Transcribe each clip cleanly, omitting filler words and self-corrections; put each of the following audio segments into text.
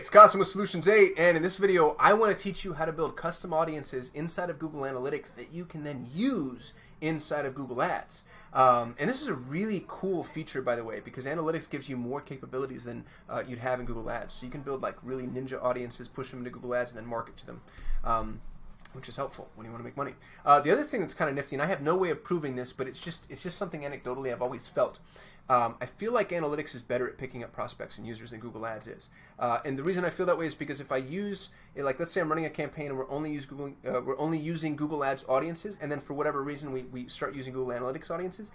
it's Kasim with Solutions 8, and in this video, I want to teach you how to build custom audiences inside of Google Analytics that you can then use inside of Google Ads. And this is a really cool feature, by the way, because Analytics gives you more capabilities than you'd have in Google Ads. So you can build like really ninja audiences, push them into Google Ads, and then market to them. Which is helpful when you want to make money. The other thing that's kind of nifty, and I have no way of proving this, but it's just something anecdotally I've always felt. I feel like Analytics is better at picking up prospects and users than Google Ads is. And the reason I feel that way is because if I use, like let's say I'm running a campaign and we're only using Google Ads audiences, and then for whatever reason we start using Google Analytics audiences,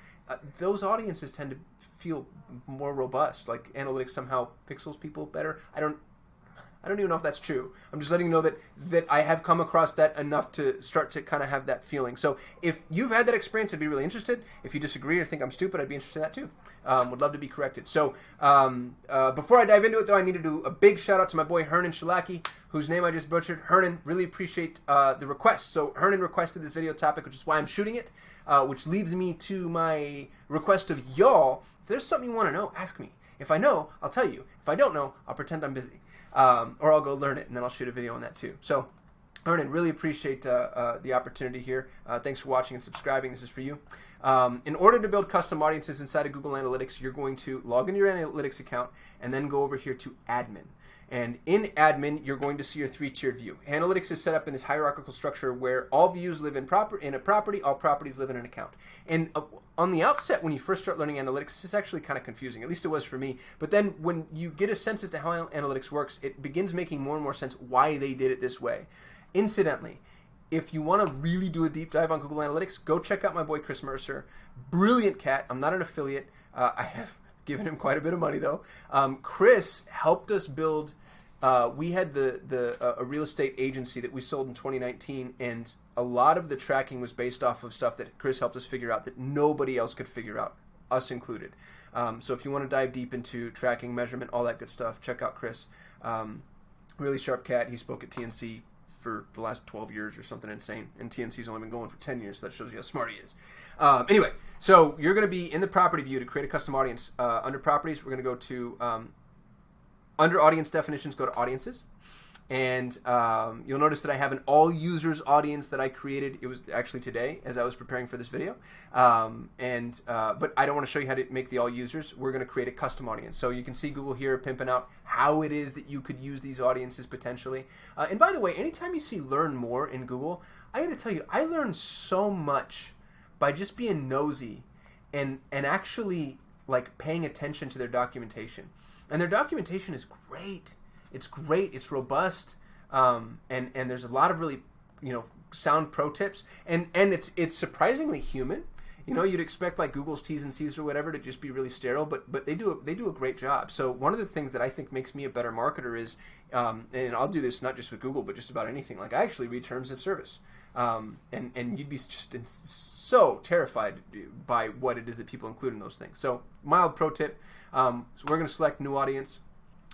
those audiences tend to feel more robust. Like Analytics somehow pixels people better. I don't even know if that's true. I'm just letting you know that I have come across that enough to start to kind of have that feeling. So if you've had that experience, I'd be really interested. If you disagree or think I'm stupid, I'd be interested in that too. Would love to be corrected. So before I dive into it, though, I need to do a big shout out to my boy Hernan Shalaki, whose name I just butchered. Hernan, really appreciate the request. So Hernan requested this video topic, which is why I'm shooting it, which leads me to my request of y'all. If there's something you want to know, ask me. If I know, I'll tell you. If I don't know, I'll pretend I'm busy. Or I'll go learn it, and then I'll shoot a video on that too. So, Hernan, really appreciate the opportunity here. Thanks for watching and subscribing. This is for you. In order to build custom audiences inside of Google Analytics, you're going to log into your Analytics account and then go over here to Admin. And in Admin, you're going to see your three-tiered view. Analytics is set up in this hierarchical structure where all views live in a property, all properties live in an account. And on the outset, when you first start learning Analytics, it's actually kind of confusing. At least it was for me. But then when you get a sense as to how Analytics works, it begins making more and more sense why they did it this way. Incidentally, if you want to really do a deep dive on Google Analytics, go check out my boy Chris Mercer. Brilliant cat. I'm not an affiliate. I have given him quite a bit of money though. Chris helped us build. We had a real estate agency that we sold in 2019, and a lot of the tracking was based off of stuff that Chris helped us figure out that nobody else could figure out, us included. So if you want to dive deep into tracking, measurement, all that good stuff, check out Chris. Really sharp cat. He spoke at TNC for the last 12 years or something insane, and TNC's only been going for 10 years, so that shows you how smart he is. Anyway, so you're going to be in the property view to create a custom audience. Under properties, we're going to go to under audience definitions, go to audiences, and you'll notice that I have an all users audience that I created. It was actually today as I was preparing for this video, but I don't want to show you how to make the all users. We're going to create a custom audience. So you can see Google here pimping out how it is that you could use these audiences potentially. And by the way, anytime you see learn more in Google, I got to tell you, I learned so much by just being nosy and actually like paying attention to their documentation. And their documentation is great. It's great. It's robust, and there's a lot of really, sound pro tips. And it's surprisingly human. You'd expect like Google's T's and C's or whatever to just be really sterile, but they do a great job. So one of the things that I think makes me a better marketer is, and I'll do this not just with Google, but just about anything. Like I actually read terms of service. And you'd be just so terrified by what it is that people include in those things. So mild pro tip. So we're going to select new audience,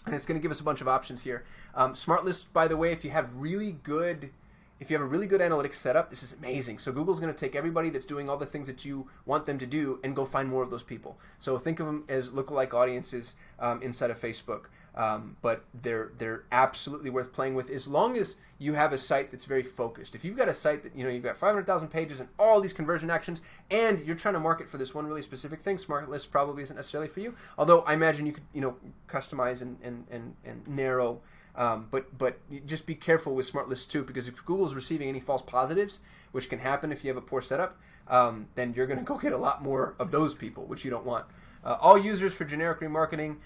and it's going to give us a bunch of options here. Smart list, by the way, if you have a really good analytics setup, this is amazing. So Google's going to take everybody that's doing all the things that you want them to do and go find more of those people. So think of them as lookalike audiences inside of Facebook. But they're absolutely worth playing with as long as you have a site that's very focused. If you've got a site that you've got 500,000 pages and all these conversion actions, and you're trying to market for this one really specific thing, Smart List probably isn't necessarily for you. Although I imagine you could customize and narrow. But just be careful with Smart Lists too, because if Google's receiving any false positives, which can happen if you have a poor setup, then you're going to go get a lot more of those people, which you don't want. All users for generic remarketing.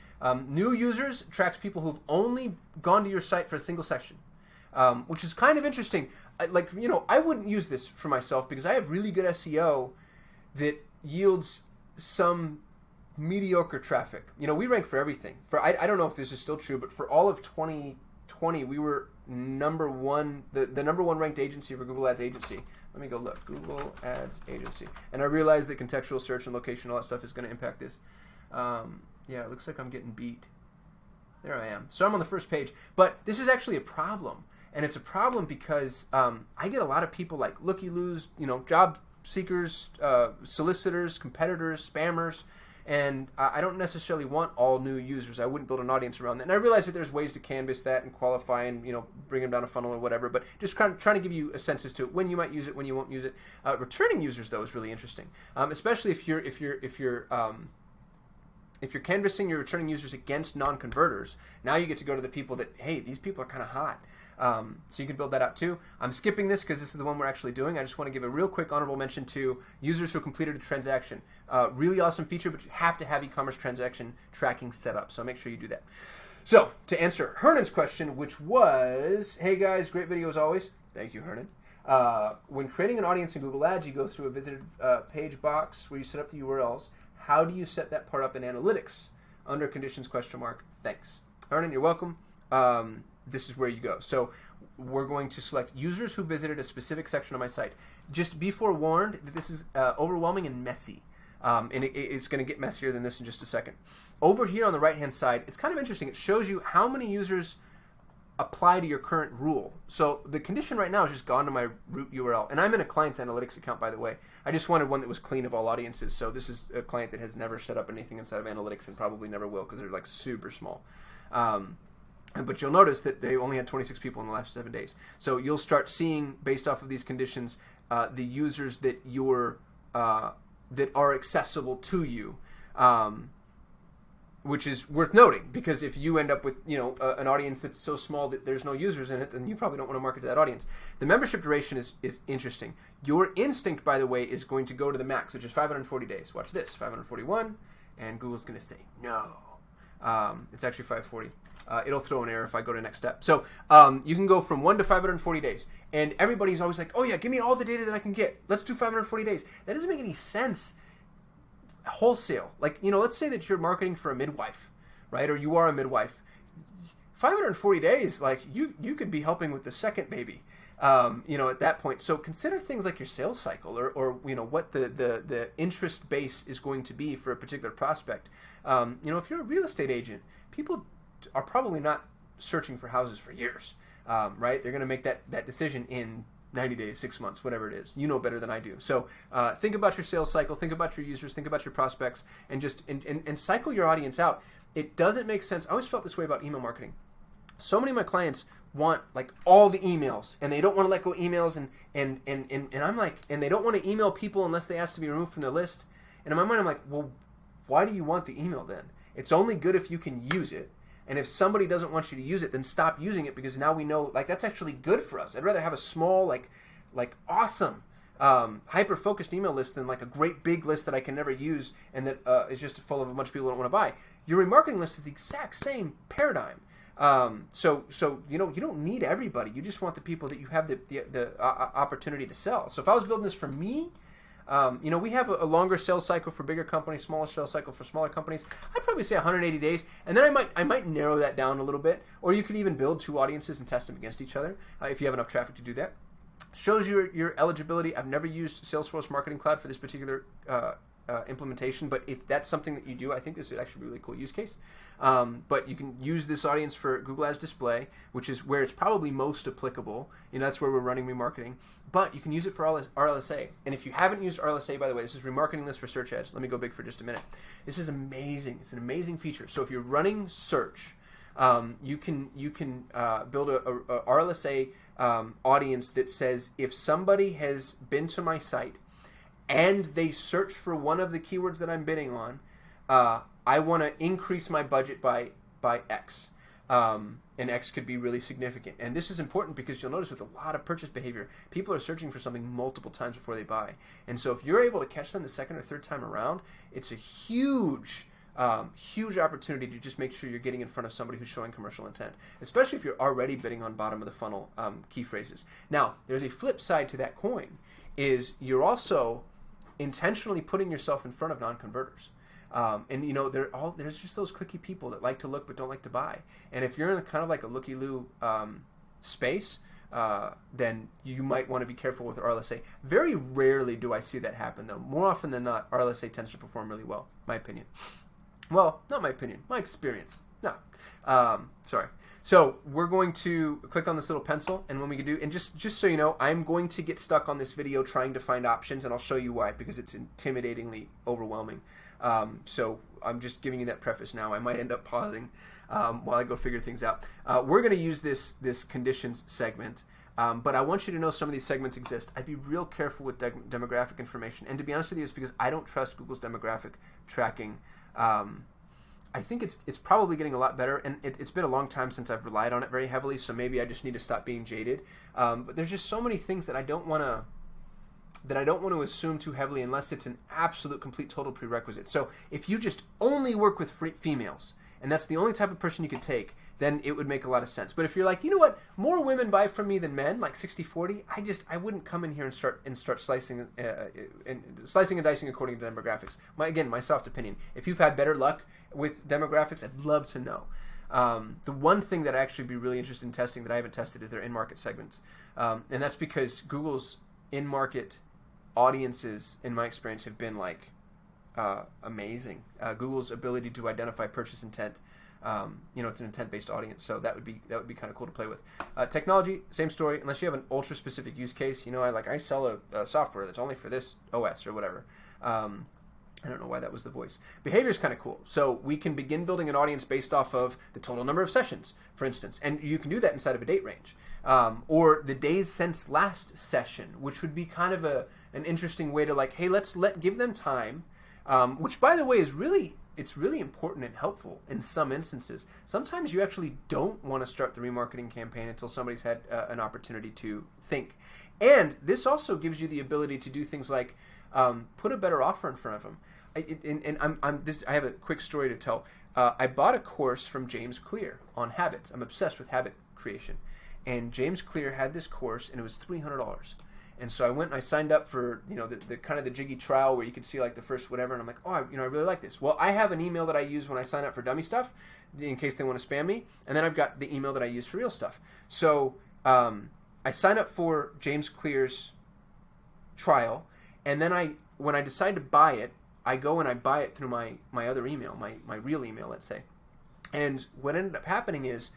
New users tracks people who've only gone to your site for a single section, which is kind of interesting. I wouldn't use this for myself because I have really good SEO that yields some mediocre traffic. We rank for everything. I don't know if this is still true, but for all of 2020, we were number one, the number one ranked agency for Google Ads agency. Let me go look. Google Ads agency. And I realize that contextual search and location, all that stuff is going to impact this. Yeah, it looks like I'm getting beat. There I am. So I'm on the first page. But this is actually a problem. And it's a problem because I get a lot of people like looky-loos, job seekers, solicitors, competitors, spammers, and I don't necessarily want all new users. I wouldn't build an audience around that. And I realize that there's ways to canvas that and qualify and bring them down a funnel or whatever. But just trying to give you a sense as to when you might use it, when you won't use it. Returning users though is really interesting, especially if you're canvassing your returning users against non-converters. Now you get to go to the people that, hey, these people are kind of hot. So you can build that out too. I'm skipping this because this is the one we're actually doing. I just want to give a real quick honorable mention to users who completed a transaction. Really awesome feature, but you have to have e-commerce transaction tracking set up. So make sure you do that. So to answer Hernan's question, which was, hey guys, great video as always. Thank you, Hernan. When creating an audience in Google Ads, you go through a visited page box where you set up the URLs. How do you set that part up in analytics? Under conditions, ? Thanks. Hernan, you're welcome. This is where you go. So we're going to select users who visited a specific section of my site. Just be forewarned that this is overwhelming and messy. And it's going to get messier than this in just a second. Over here on the right-hand side, it's kind of interesting. It shows you how many users apply to your current rule. So the condition right now is just gone to my root URL. And I'm in a client's analytics account, by the way. I just wanted one that was clean of all audiences. So this is a client that has never set up anything inside of analytics and probably never will because they're like super small. But you'll notice that they only had 26 people in the last 7 days. So you'll start seeing, based off of these conditions, the users that that are accessible to you, which is worth noting, because if you end up with an audience that's so small that there's no users in it, then you probably don't want to market to that audience. The membership duration is interesting. Your instinct, by the way, is going to go to the max, which is 540 days. Watch this, 541, and Google's going to say no. It's actually 540. It'll throw an error if I go to next step. So you can go from 1 to 540 days. And everybody's always like, oh yeah, give me all the data that I can get. Let's do 540 days. That doesn't make any sense wholesale. Like, let's say that you're marketing for a midwife, right? Or you are a midwife. 540 days, like you could be helping with the second baby, at that point. So consider things like your sales cycle or what the interest base is going to be for a particular prospect. If you're a real estate agent, people are probably not searching for houses for years, right? They're going to make that decision in 90 days, 6 months, whatever it is. You know better than I do. So think about your sales cycle, think about your users, think about your prospects, and just and cycle your audience out. It doesn't make sense. I always felt this way about email marketing. So many of my clients want like all the emails, and they don't want to let go of emails, and I'm like, and they don't want to email people unless they ask to be removed from their list. And in my mind, I'm like, well, why do you want the email then? It's only good if you can use it. And if somebody doesn't want you to use it, then stop using it, because now we know like that's actually good for us. I'd rather have a small, like awesome, hyper-focused email list than like a great big list that I can never use and that is just full of a bunch of people who don't want to buy. Your remarketing list is the exact same paradigm. So you don't need everybody. You just want the people that you have the opportunity to sell. So if I was building this for me, we have a longer sales cycle for bigger companies, smaller sales cycle for smaller companies. I'd probably say 180 days, and then I might narrow that down a little bit. Or you could even build 2 audiences and test them against each other if you have enough traffic to do that. Shows your eligibility. I've never used Salesforce Marketing Cloud for this particular implementation, but if that's something that you do, I think this is actually a really cool use case. But you can use this audience for Google Ads Display, which is where it's probably most applicable. That's where we're running remarketing. But you can use it for RLSA. And if you haven't used RLSA, by the way, this is remarketing list for search ads. Let me go big for just a minute. This is amazing. It's an amazing feature. So if you're running search, you can build a RLSA audience that says if somebody has been to my site and they search for one of the keywords that I'm bidding on, I want to increase my budget by X. And X could be really significant. And this is important because you'll notice with a lot of purchase behavior, people are searching for something multiple times before they buy. And so if you're able to catch them the second or third time around, it's a huge opportunity to just make sure you're getting in front of somebody who's showing commercial intent, especially if you're already bidding on bottom of the funnel key phrases. Now, there's a flip side to that coin, is you're also intentionally putting yourself in front of non-converters. There's just those clicky people that like to look but don't like to buy. And if you're in kind of like a looky-loo space, then you might want to be careful with RLSA. Very rarely do I see that happen, though. More often than not, RLSA tends to perform really well, my opinion. Well, not my opinion, my experience. No. Sorry. So we're going to click on this little pencil, and when we can do, and just so you know, I'm going to get stuck on this video trying to find options, and I'll show you why, because it's intimidatingly overwhelming. So I'm just giving you that preface now. I might end up pausing while I go figure things out. We're going to use this conditions segment. But I want you to know some of these segments exist. I'd be real careful with demographic information. And to be honest with you, it's because I don't trust Google's demographic tracking. I think it's probably getting a lot better, and it's been a long time since I've relied on it very heavily, so maybe I just need to stop being jaded. But there's just so many things that I don't want to assume too heavily unless it's an absolute, complete, total prerequisite. So if you just only work with females, and that's the only type of person you could take, then it would make a lot of sense. But if you're like, you know what, more women buy from me than men, like 60-40, I wouldn't come in here and start slicing and dicing according to demographics. My soft opinion. If you've had better luck with demographics, I'd love to know. The one thing that I'd actually be really interested in testing that I haven't tested is their in-market segments. And that's because Google's in-market audiences, in my experience, have been like amazing. Google's ability to identify purchase intent. It's an intent-based audience, so that would be kind of cool to play with. Technology, same story. Unless you have an ultra-specific use case, I sell a software that's only for this OS or whatever. I don't know why that was the voice. Behavior is kind of cool. So we can begin building an audience based off of the total number of sessions, for instance, and you can do that inside of a date range, or the days since last session, which would be kind of an interesting way to hey, give them time, which by the way is really. It's really important and helpful in some instances. Sometimes you actually don't want to start the remarketing campaign until somebody's had an opportunity to think. And this also gives you the ability to do things like put a better offer in front of them. I have a quick story to tell. I bought a course from James Clear on habits. I'm obsessed with habit creation. And James Clear had this course, and it was $300. And so I went and I signed up for, the kind of the jiggy trial where you could see the first whatever, and I'm like, I really like this. Well, I have an email that I use when I sign up for dummy stuff in case they want to spam me, and then I've got the email that I use for real stuff. So I sign up for James Clear's trial, and then when I decide to buy it, I go and I buy it through my other email, my real email, let's say. And what ended up happening is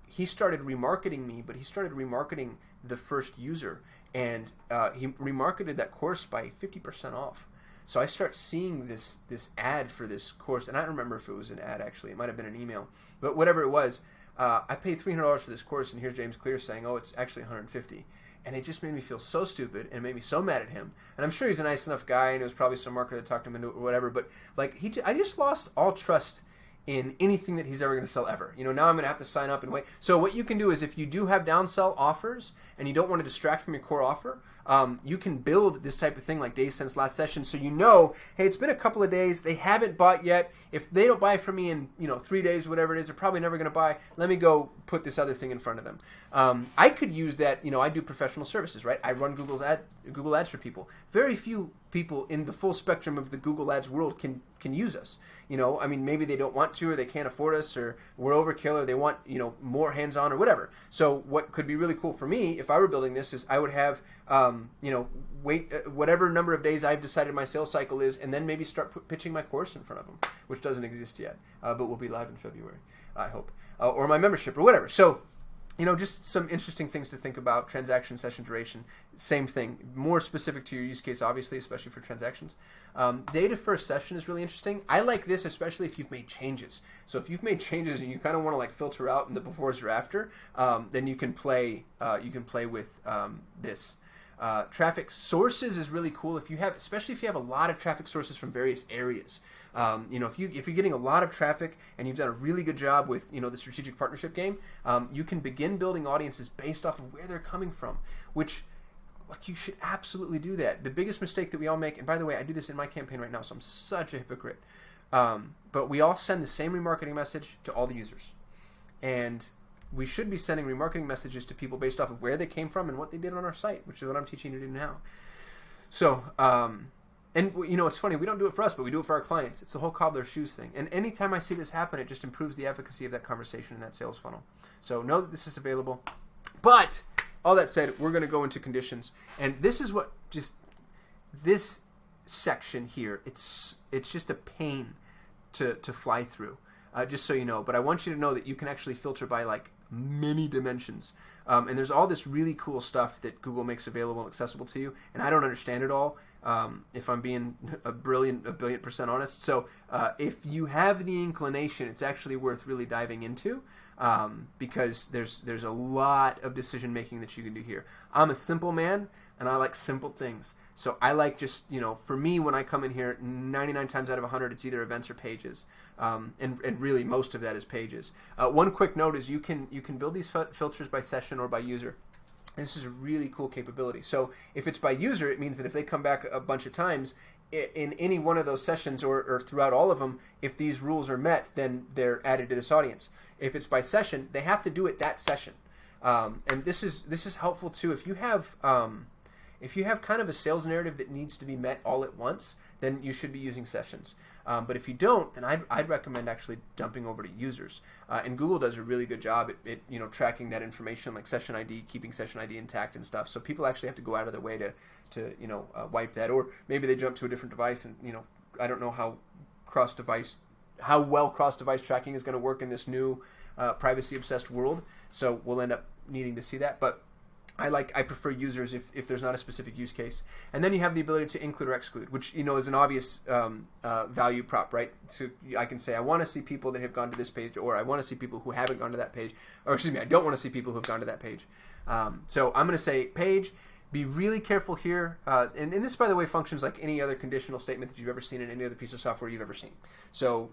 he started remarketing me, but he started remarketing the first user. And he remarketed that course by 50% off. So I start seeing this ad for this course, and I don't remember if it was an ad actually. It might have been an email, but whatever it was, I paid $300 for this course, and here's James Clear saying, "Oh, it's actually $150," and it just made me feel so stupid, and it made me so mad at him. And I'm sure he's a nice enough guy, and it was probably some marketer that talked him into it or whatever. But I just lost all trust in anything that he's ever going to sell ever. Now I'm going to have to sign up and wait. So what you can do is if you do have downsell offers and you don't want to distract from your core offer, you can build this type of thing like days since last session. So hey, it's been a couple of days. They haven't bought yet. If they don't buy from me in 3 days, whatever it is, they're probably never going to buy. Let me go put this other thing in front of them. I could use that. I do professional services, right? I run Google Ads for people. Very few people in the full spectrum of the Google Ads world can use us. Maybe they don't want to, or they can't afford us, or we're overkill, or they want more hands-on or whatever. So what could be really cool for me if I were building this is I would have wait whatever number of days I've decided my sales cycle is, and then maybe start pitching my course in front of them, which doesn't exist yet, but will be live in February, I hope, or my membership or whatever. So just some interesting things to think about. Transaction session duration, same thing, more specific to your use case, obviously, especially for transactions. Data first session is really interesting. I like this, especially if you've made changes. So if you've made changes and you kind of want to filter out in the befores or after, then you can play with this. Traffic sources is really cool especially if you have a lot of traffic sources from various areas. If you're getting a lot of traffic and you've done a really good job with the strategic partnership game, you can begin building audiences based off of where they're coming from, which you should absolutely do that. The biggest mistake that we all make, and by the way, I do this in my campaign right now, so I'm such a hypocrite, but we all send the same remarketing message to all the users, and we should be sending remarketing messages to people based off of where they came from and what they did on our site, which is what I'm teaching you to do now. So, and it's funny, we don't do it for us, but we do it for our clients. It's the whole cobbler shoes thing. And anytime I see this happen, it just improves the efficacy of that conversation and that sales funnel. So know that this is available. But all that said, we're going to go into conditions. And this is this section here, it's just a pain to fly through, just so you know. But I want you to know that you can actually filter by many dimensions. And there's all this really cool stuff that Google makes available and accessible to you, and I don't understand it all. if I'm being a billion percent honest. So if you have the inclination, it's actually worth really diving into, because there's a lot of decision making that you can do here. I'm a simple man, and I like simple things. So I like just, for me, when I come in here, 99 times out of 100, it's either events or pages. And really most of that is pages. One quick note is you can build these filters by session or by user. This is a really cool capability. So if it's by user, it means that if they come back a bunch of times in any one of those sessions or throughout all of them, if these rules are met, then they're added to this audience. If it's by session, they have to do it that session. And this is helpful too. If you have kind of a sales narrative that needs to be met all at once, then you should be using sessions. But if you don't, then I'd recommend actually dumping over to users. And Google does a really good job at tracking that information, like session ID, keeping session ID intact and stuff. So people actually have to go out of their way to wipe that, or maybe they jump to a different device. And I don't know how well cross-device tracking is going to work in this new privacy-obsessed world. So we'll end up needing to see that, but I prefer users if there's not a specific use case. And then you have the ability to include or exclude, which is an obvious value prop, right? So I can say I want to see people that have gone to this page, or I want to see people who haven't gone to that page, or excuse me, I don't want to see people who have gone to that page. So I'm going to say page. Be really careful here. And this, by the way, functions like any other conditional statement that you've ever seen in any other piece of software you've ever seen. So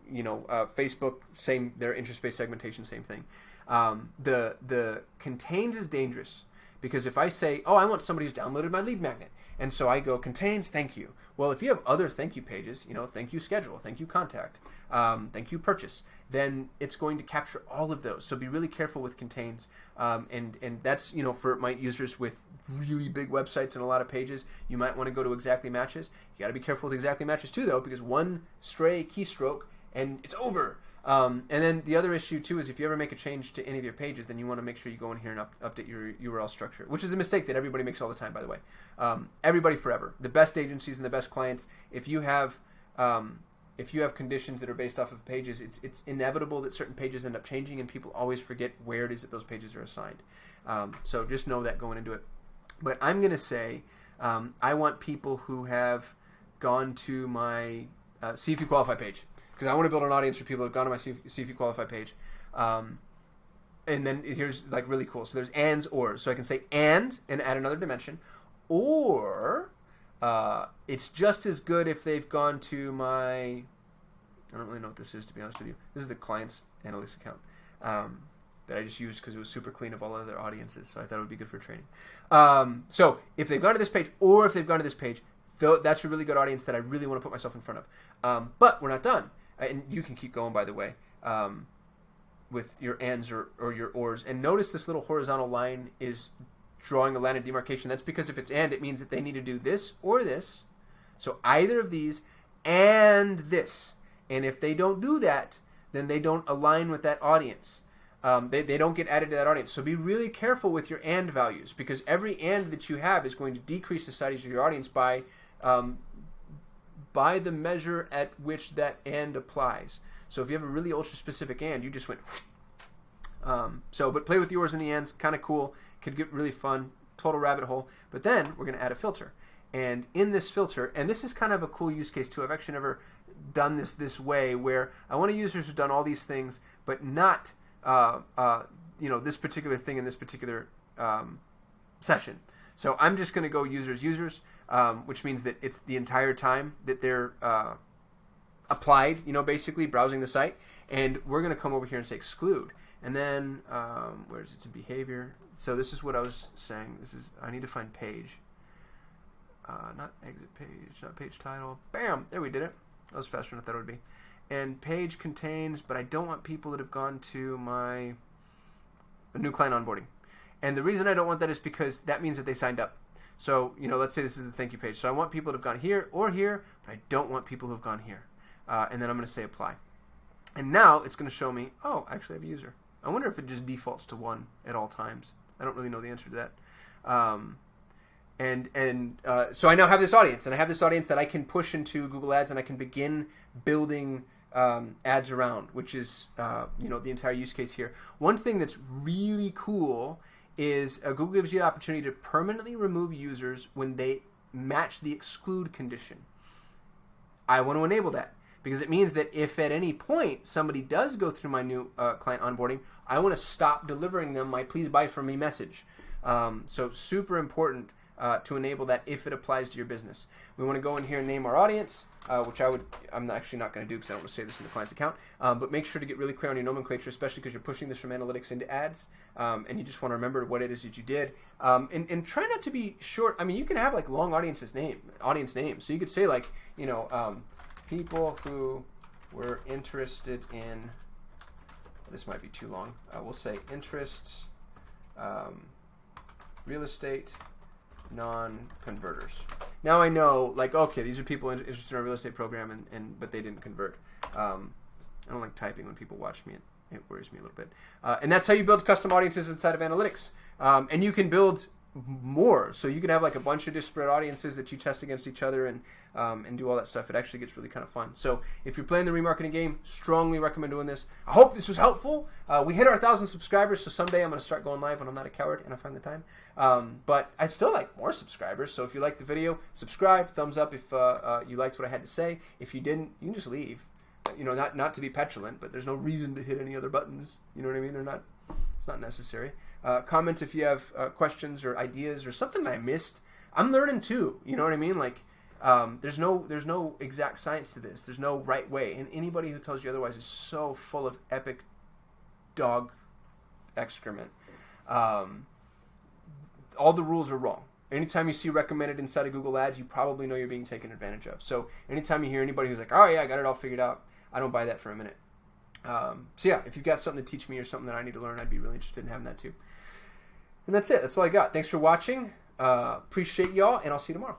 Facebook, same. Their interest-based segmentation, same thing. The contains is dangerous. Because if I say, I want somebody who's downloaded my lead magnet, and so I go contains thank you. Well, if you have other thank you pages, thank you schedule, thank you contact, thank you purchase, then it's going to capture all of those. So be really careful with contains. And that's, for my users with really big websites and a lot of pages, you might want to go to exactly matches. You got to be careful with exactly matches too, though, because one stray keystroke and it's over. And then the other issue too is if you ever make a change to any of your pages, then you want to make sure you go in here and update your URL structure, which is a mistake that everybody makes all the time, by the way. Everybody forever. The best agencies and the best clients, if you have conditions that are based off of pages, it's inevitable that certain pages end up changing, and people always forget where it is that those pages are assigned. So just know that going into it. But I'm going to say I want people who have gone to my see if you qualify page. Because I want to build an audience for people who have gone to my see if you qualify page. And then here's like really cool. So there's ands, ors. So I can say and add another dimension. Or it's just as good if they've gone to my... I don't really know what this is, to be honest with you. This is the client's analytics account that I just used because it was super clean of all other audiences. So I thought it would be good for training. So if they've gone to this page, or if they've gone to this page, that's a really good audience that I really want to put myself in front of. But we're not done. And you can keep going, by the way, with your ands or your ors. And notice this little horizontal line is drawing a line of demarcation. That's because if it's and, it means that they need to do this or this. So either of these and this. And if they don't do that, then they don't align with that audience. They don't get added to that audience. So be really careful with your and values, because every and that you have is going to decrease the size of your audience by the measure at which that and applies. So if you have a really ultra specific and, you just went but play with yours and the ands, kind of cool, could get really fun, total rabbit hole. But then we're going to add a filter, and in this filter, and this is kind of a cool use case too, I've actually never done this way, where I want a user who's done all these things but not this particular thing in this particular session. So I'm just going to go users, which means that it's the entire time that they're applied, basically browsing the site. And we're going to come over here and say exclude. And then, where is it? It's in behavior. So this is what I was saying. I need to find page. Not exit page, not page title. Bam! There, we did it. That was faster than I thought it would be. And page contains, but I don't want people that have gone to my new client onboarding. And the reason I don't want that is because that means that they signed up. So, let's say this is the thank you page. So I want people to have gone here or here, but I don't want people who have gone here. And then I'm going to say apply. And now it's going to show me, actually I have a user. I wonder if it just defaults to 1 at all times. I don't really know the answer to that. So I now have this audience, and I have this audience that I can push into Google Ads, and I can begin building ads around, which is the entire use case here. One thing that's really cool is Google gives you the opportunity to permanently remove users when they match the exclude condition. I want to enable that because it means that if at any point somebody does go through my new client onboarding, I want to stop delivering them my please buy from me message. So super important to enable that if it applies to your business. We want to go in here and name our audience, which I'm actually not going to do because I don't want to save this in the client's account. But make sure to get really clear on your nomenclature, especially because you're pushing this from analytics into ads, and you just want to remember what it is that you did. And try not to be short. I mean, you can have like long audience names. So you could say like, you know, people who were interested in. This might be too long. We'll say interests, real estate, non-converters. Now I know, like, okay, these are people interested in our real estate program, but they didn't convert. I don't like typing when people watch me. It worries me a little bit. And that's how you build custom audiences inside of analytics. And you can build more. So you can have like a bunch of disparate audiences that you test against each other and do all that stuff. It actually gets really kind of fun. So if you're playing the remarketing game, strongly recommend doing this. I hope this was helpful. We hit our 1,000 subscribers, so someday I'm going to start going live when I'm not a coward and I find the time. But I still like more subscribers. So if you liked the video, subscribe, thumbs up if you liked what I had to say. If you didn't, you can just leave. You know, not to be petulant, but there's no reason to hit any other buttons. You know what I mean? It's not necessary. Comments if you have questions or ideas or something that I missed. I'm learning too. You know what I mean? Like, there's no exact science to this. There's no right way. And anybody who tells you otherwise is so full of epic dog excrement. All the rules are wrong. Anytime you see recommended inside of Google Ads, you probably know you're being taken advantage of. So anytime you hear anybody who's like, oh yeah, I got it all figured out, I don't buy that for a minute. So yeah, if you've got something to teach me or something that I need to learn, I'd be really interested in having that too. And that's it. That's all I got. Thanks for watching. Appreciate y'all, and I'll see you tomorrow.